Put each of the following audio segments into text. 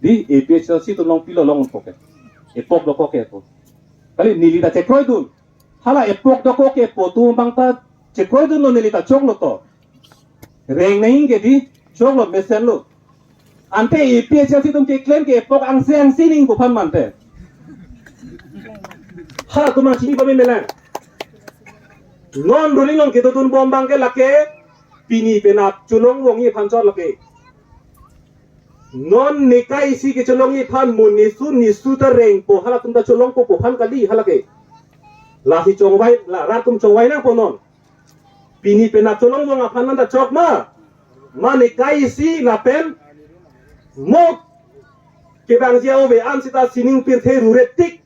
di APHC tu long pilo long poke epok do koke po kali nili ta chekroi dun hala epok do koke po tu bangta chekroi dun no nili ta choklo to reng naing ke di choklo mesen lo ante APHC tum ke claim ke epok ang sining ko phan mante hala tumang sini pa melang non ruling long ke to tun bom bang ke lake pini penap chulong wongi phanchot lake non nekai isi ke cholongi phan nisu ta reng po hala tum ta cholong po phan kali hala ke la si chongwai la ra tum chongwai na po non pini penap cholong wong phan ta chok ma nekai isi la pen mo ke bang jia ove an sita sining pir the ruretik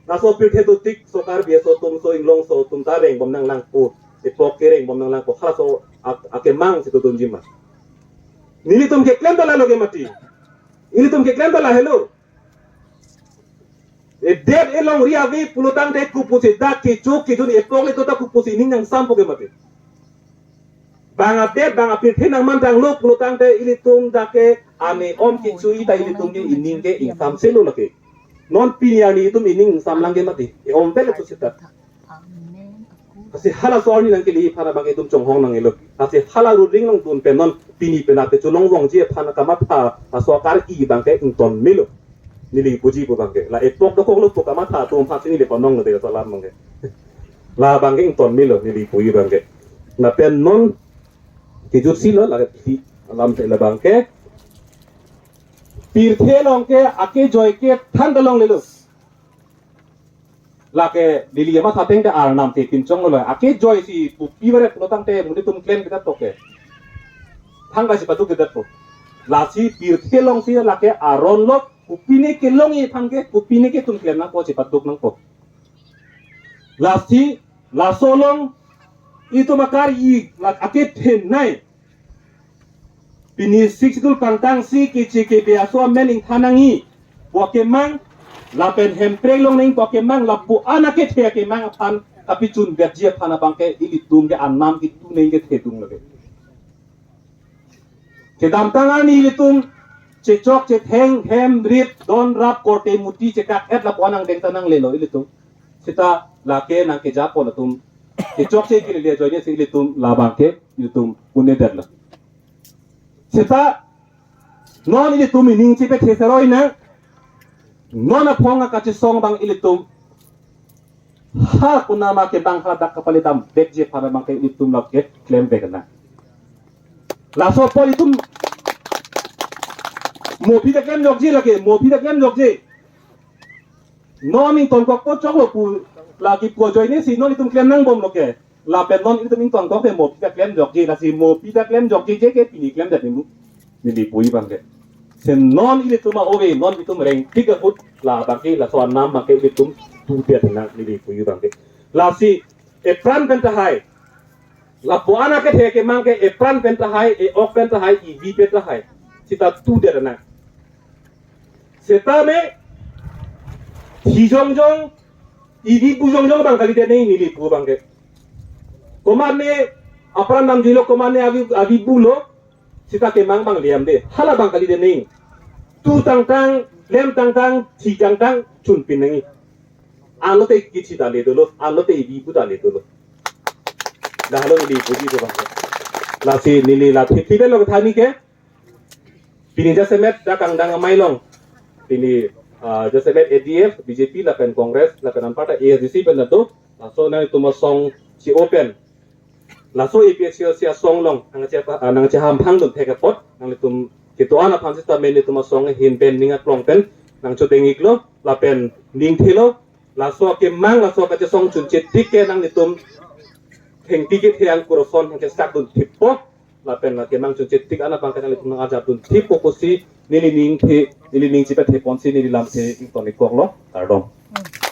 na so pir the do tik so kar bia so tum so inglong so tum ta reng bom nang lang po e pok ke reng bom nang lang po hala so ake mang situ tum jima nili tum ke claim dala loge mati ini tum ke claim dala hello e dead elong ria vi pulutang te kupusi dak ki chuk ki juni e pole to ta kupusi ning nang sampo ke mati banga dead banga pir thinang mandang lo pulutang te ili tum dake ame om ki chui ta ili tum ke ining ke income selo lake non pinya ni tum ining sam lang ke mati e om pele tu sita kasi hala soal ni nang kili para bang itum chong hong nang ilo kasi hala ruling nang tun penon pini penate chulong wong je phana kama pha aso kar i bang ke ton milo nili puji po bang ke la epok do kok lo po kama tha tum pha sini le ponong de so lam bang ke la bang ke ton milo nili puji bang ke na pen non ki jur silo la ke lam te la bang ke pir the long ke ake joy ke than dalong lelo lake dili ma thateng te ar nam te kin chong lo ake joy si pi bare plotang te muni tum claim kita toke thanga si patu kita to la si pir thelong si lake aron lo upine ke long i thangke upine ke tum claim na ko si patuk nang ko la si la solong itu makar i la ake then nai pini sikdul pangtang si ki chi ke be aso mening thanangi boke mang la pen hempreng long ning poke mang la pu anake the ke mang phan tapi chun bet je phana bangke ili tum ke annam ki tu nei ke the tung lage ke dam tangan ili tum che chok che theng hem rit don rap korte muti che kak et la ponang deng tanang lelo ili tum sita la ke nang ke ja pon tum ke chok che ki le joine se ili tum la bangke ili tum une der la sita non ili tum ning chi pe the seroi na nona ponga kaci song bang ilitum ha kunama ke bang hadak kapalitam bekje para bang ke ilitum lak ke claim bekana la so politum mo pida claim jokji lake mo pida claim jokji noni ton ko choklo pu lagi pu joine si noni tum claim nang bom loke la pen non ilitum ing ton ko ke mo pida claim jokji la si mo pida claim jokji je ke pini claim dat nimu ni pui bang ke sen non ilitum ove non ilitum reng tiga put la bangke la soan nam bangke ilitum tu dia tenang ni puyu bangke la si e pran penta hai la puana ke the ke mangke e pran penta hai e ok penta hai i vi penta hai sita tu dia tenang seta me hijong jong i vi bujong jong bang kali dia nei ni pu bangke komane apran nam jilo komane avi bulo sita ke mang bang liam de hala bang kali dia nei tu tang tang lem tang tang chi tang tang chun pin nangi alo te kichi dale dolo alo te bi bu dale dolo dah lo ni puji ko bang la si nili la thi be lo thani ke pini ja semet da kang dang mai long pini ja semet ADF BJP la pen Congress la pen parta ASDC pen do la so na tuma song si open la so APHC si song long nang cha ham phang dun the ka pot nang tum kita anak pansi ta meni tuma song hin pen ninga klong pen nang chodeng iklo la pen ning thilo la so ke mang la so ka song chun che tik ke nang nitum theng tikit hiang kuroson hang ke sak dun tipo la pen la ke mang chun che tik anak pangka nang nitum aja dun tipo ko si nili ning the nili ning chi pa the pon si nili lam the ik ton ikok lo tardong